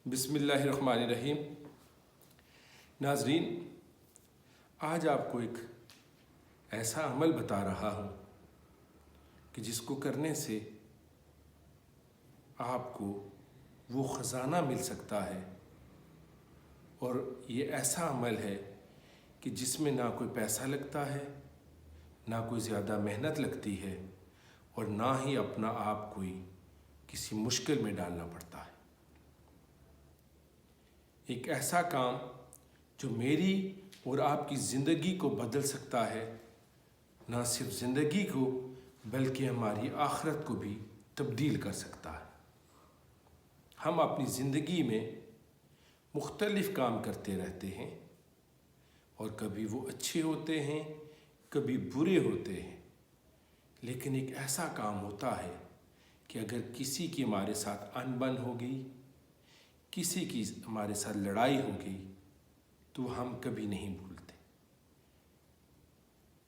بسم اللہ الرحمن الرحیم۔ ناظرین، آج آپ کو ایک ایسا عمل بتا رہا ہوں کہ جس کو کرنے سے آپ کو وہ خزانہ مل سکتا ہے، اور یہ ایسا عمل ہے کہ جس میں نہ کوئی پیسہ لگتا ہے، نہ کوئی زیادہ محنت لگتی ہے، اور نہ ہی اپنا آپ کوئی کسی مشکل میں ڈالنا پڑتا ہے۔ ایک ایسا کام جو میری اور آپ کی زندگی کو بدل سکتا ہے، نہ صرف زندگی کو بلکہ ہماری آخرت کو بھی تبدیل کر سکتا ہے۔ ہم اپنی زندگی میں مختلف کام کرتے رہتے ہیں، اور کبھی وہ اچھے ہوتے ہیں، کبھی برے ہوتے ہیں، لیکن ایک ایسا کام ہوتا ہے کہ اگر کسی کی ہمارے ساتھ انبن ہو گئی، کسی کی ہمارے ساتھ لڑائی ہو گئی، تو ہم کبھی نہیں بھولتے۔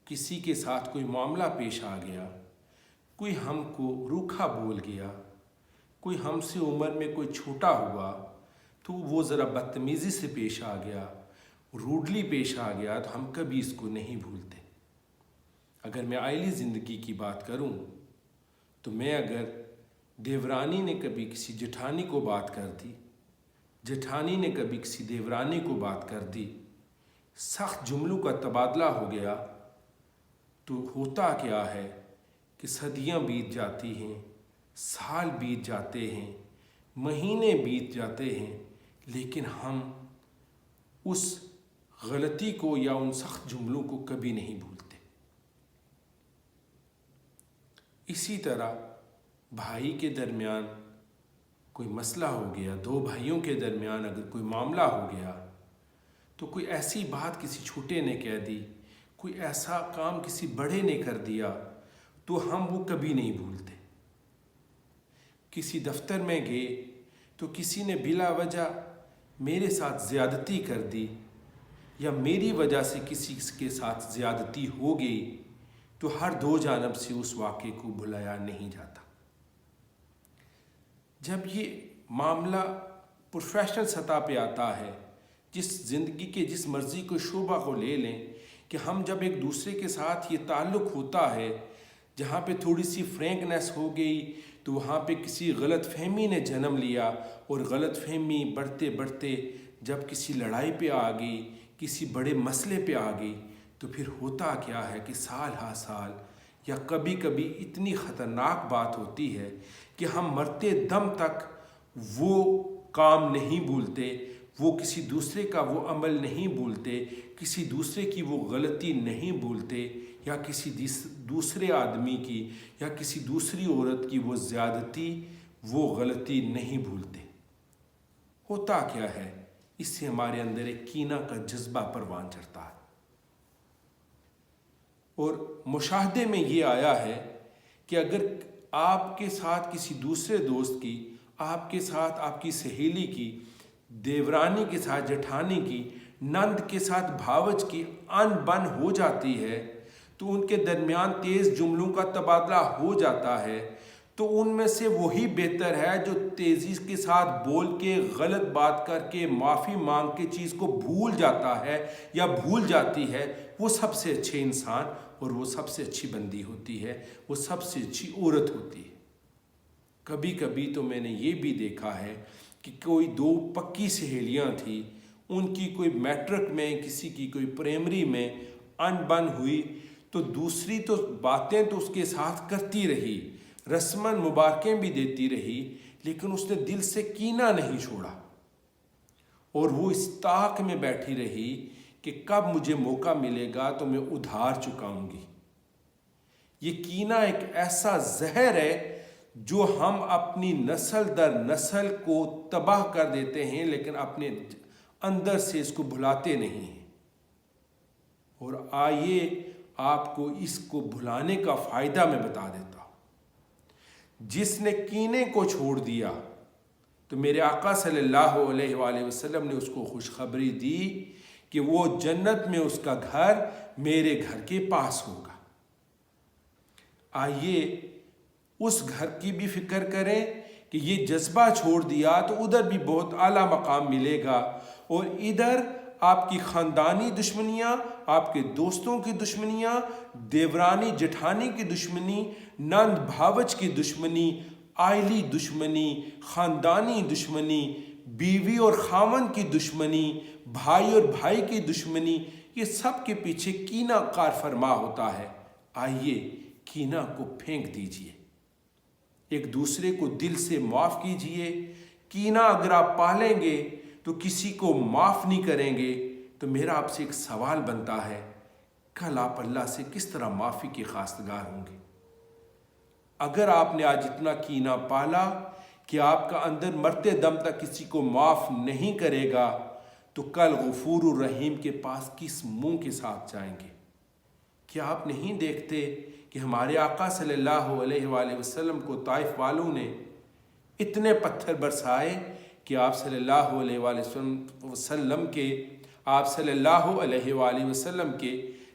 کسی کے ساتھ کوئی معاملہ پیش آ گیا، کوئی ہم کو روکھا بول گیا، کوئی ہم سے عمر میں کوئی چھوٹا ہوا تو وہ ذرا بدتمیزی سے پیش آ گیا، روڈلی پیش آ گیا، تو ہم کبھی اس کو نہیں بھولتے۔ اگر میں آئلی زندگی کی بات کروں تو اگر دیورانی نے کبھی کسی جٹھانی کو بات کر دی، جٹھانی نے کبھی کسی دیورانی کو بات کر دی، سخت جملوں کا تبادلہ ہو گیا، تو ہوتا کیا ہے کہ صدیاں بیت جاتی ہیں، سال بیت جاتے ہیں، مہینے بیت جاتے ہیں، لیکن ہم اس غلطی کو یا ان سخت جملوں کو کبھی نہیں بھولتے۔ اسی طرح بھائی کے درمیان کوئی مسئلہ ہو گیا، دو بھائیوں کے درمیان اگر کوئی معاملہ ہو گیا، تو کوئی ایسی بات کسی چھوٹے نے کہہ دی، کوئی ایسا کام کسی بڑے نے کر دیا، تو ہم وہ کبھی نہیں بھولتے۔ کسی دفتر میں گئے تو کسی نے بلا وجہ میرے ساتھ زیادتی کر دی، یا میری وجہ سے کسی کے ساتھ زیادتی ہو گئی، تو ہر دو جانب سے اس واقعے کو بھلایا نہیں جاتا۔ جب یہ معاملہ پروفیشنل سطح پہ آتا ہے، جس زندگی کے جس مرضی کو شعبہ کو لے لیں، کہ ہم جب ایک دوسرے کے ساتھ یہ تعلق ہوتا ہے، جہاں پہ تھوڑی سی فرینکنیس ہو گئی، تو وہاں پہ کسی غلط فہمی نے جنم لیا، اور غلط فہمی بڑھتے بڑھتے جب کسی لڑائی پہ آ گئی، کسی بڑے مسئلے پہ آ گئی، تو پھر ہوتا کیا ہے کہ سال ہا سال یا کبھی کبھی اتنی خطرناک بات ہوتی ہے کہ ہم مرتے دم تک وہ کام نہیں بھولتے، وہ کسی دوسرے کا وہ عمل نہیں بھولتے، کسی دوسرے کی وہ غلطی نہیں بھولتے، یا کسی دوسرے آدمی کی یا کسی دوسری عورت کی وہ زیادتی، وہ غلطی نہیں بھولتے۔ ہوتا کیا ہے؟ اس سے ہمارے اندر ایک کینہ کا جذبہ پروان چڑھتا ہے، اور مشاہدے میں یہ آیا ہے کہ اگر آپ کے ساتھ کسی دوسرے دوست کی، آپ کے ساتھ آپ کی سہیلی کی، دیورانی کے ساتھ جٹھانی کی، نند کے ساتھ بھاوج کی ان بن ہو جاتی ہے، تو ان کے درمیان تیز جملوں کا تبادلہ ہو جاتا ہے، تو ان میں سے وہی بہتر ہے جو تیزی کے ساتھ بول کے، غلط بات کر کے، معافی مانگ کے چیز کو بھول جاتا ہے یا بھول جاتی ہے۔ وہ سب سے اچھے انسان اور وہ سب سے اچھی بندی ہوتی ہے، وہ سب سے اچھی عورت ہوتی ہے۔ کبھی کبھی تو میں نے یہ بھی دیکھا ہے کہ کوئی دو پکی سہیلیاں تھیں، ان کی کوئی میٹرک میں، کسی کی کوئی پرائمری میں ان بن ہوئی، تو دوسری تو باتیں تو اس کے ساتھ کرتی رہی، رسماً مبارکیں بھی دیتی رہی، لیکن اس نے دل سے کینہ نہیں چھوڑا، اور وہ اس طاق میں بیٹھی رہی کہ کب مجھے موقع ملے گا تو میں ادھار چکاؤں گی۔ یہ کینہ ایک ایسا زہر ہے جو ہم اپنی نسل در نسل کو تباہ کر دیتے ہیں، لیکن اپنے اندر سے اس کو بھلاتے نہیں ہیں۔ اور آئیے آپ کو اس کو بھلانے کا فائدہ میں بتا دیتا ہوں۔ جس نے کینے کو چھوڑ دیا، تو میرے آقا صلی اللہ علیہ وآلہ وسلم نے اس کو خوشخبری دی کہ وہ جنت میں اس کا گھر میرے گھر کے پاس ہوگا۔ آئیے اس گھر کی بھی فکر کریں کہ یہ جذبہ چھوڑ دیا تو ادھر بھی بہت اعلیٰ مقام ملے گا، اور ادھر آپ کی خاندانی دشمنیاں، آپ کے دوستوں کی دشمنیاں، دیورانی جٹھانی کی دشمنی، نند بھاوچ کی دشمنی، آئلی دشمنی، خاندانی دشمنی، بیوی اور خاوند کی دشمنی، بھائی اور بھائی کی دشمنی، یہ سب کے پیچھے کینہ کار فرما ہوتا ہے۔ آئیے کینہ کو پھینک دیجئے، ایک دوسرے کو دل سے معاف کیجئے۔ کینہ اگر آپ پالیں گے تو کسی کو معاف نہیں کریں گے، تو میرا آپ سے ایک سوال بنتا ہے، کل آپ اللہ سے کس طرح معافی کے خواستگار ہوں گے؟ اگر آپ نے آج اتنا کینہ پالا کہ آپ کا اندر مرتے دم تک کسی کو معاف نہیں کرے گا، تو کل غفور الرحیم کے پاس کس منہ کے ساتھ جائیں گے؟ کیا آپ نہیں دیکھتے کہ ہمارے آقا صلی اللہ علیہ وآلہ وسلم کو طائف والوں نے اتنے پتھر برسائے کہ آپ صلی اللہ علیہ وآلہ وسلم کے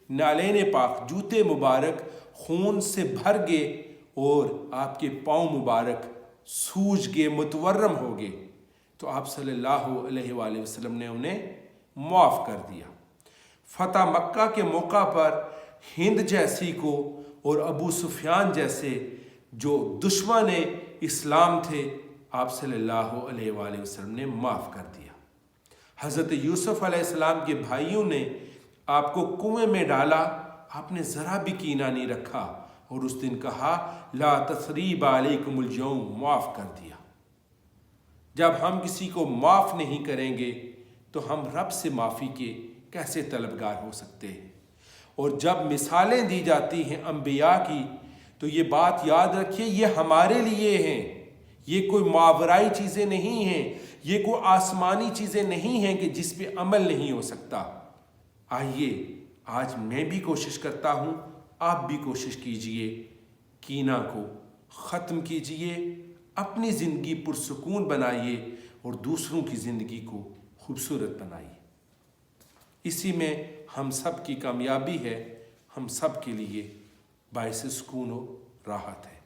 نالین پاک، جوتے مبارک خون سے بھر گئے اور آپ کے پاؤں مبارک سوج گئے، متورم ہو گئے، تو آپ صلی اللہ علیہ وآلہ وسلم نے انہیں معاف کر دیا۔ فتح مکہ کے موقع پر ہند جیسی کو اور ابو سفیان جیسے جو دشمن اسلام تھے، آپ صلی اللہ علیہ وآلہ وسلم نے معاف کر دیا۔ حضرت یوسف علیہ السلام کے بھائیوں نے آپ کو کنویں میں ڈالا، آپ نے ذرا بھی کینہ نہیں رکھا، اور اس دن کہا لا تثریب علیکم اليوم، معاف کر دیا۔ جب ہم کسی کو معاف نہیں کریں گے تو ہم رب سے معافی کے کیسے طلبگار ہو سکتے ہیں؟ اور جب مثالیں دی جاتی ہیں انبیاء کی، تو یہ بات یاد رکھیے، یہ ہمارے لیے ہیں، یہ کوئی ماورائی چیزیں نہیں ہیں، یہ کوئی آسمانی چیزیں نہیں ہیں کہ جس پہ عمل نہیں ہو سکتا۔ آئیے آج میں بھی کوشش کرتا ہوں، آپ بھی کوشش کیجئے، کینہ کو ختم کیجئے، اپنی زندگی پرسکون بنائیے اور دوسروں کی زندگی کو خوبصورت بنائیے۔ اسی میں ہم سب کی کامیابی ہے، ہم سب کے لیے باعث سکون و راحت ہے۔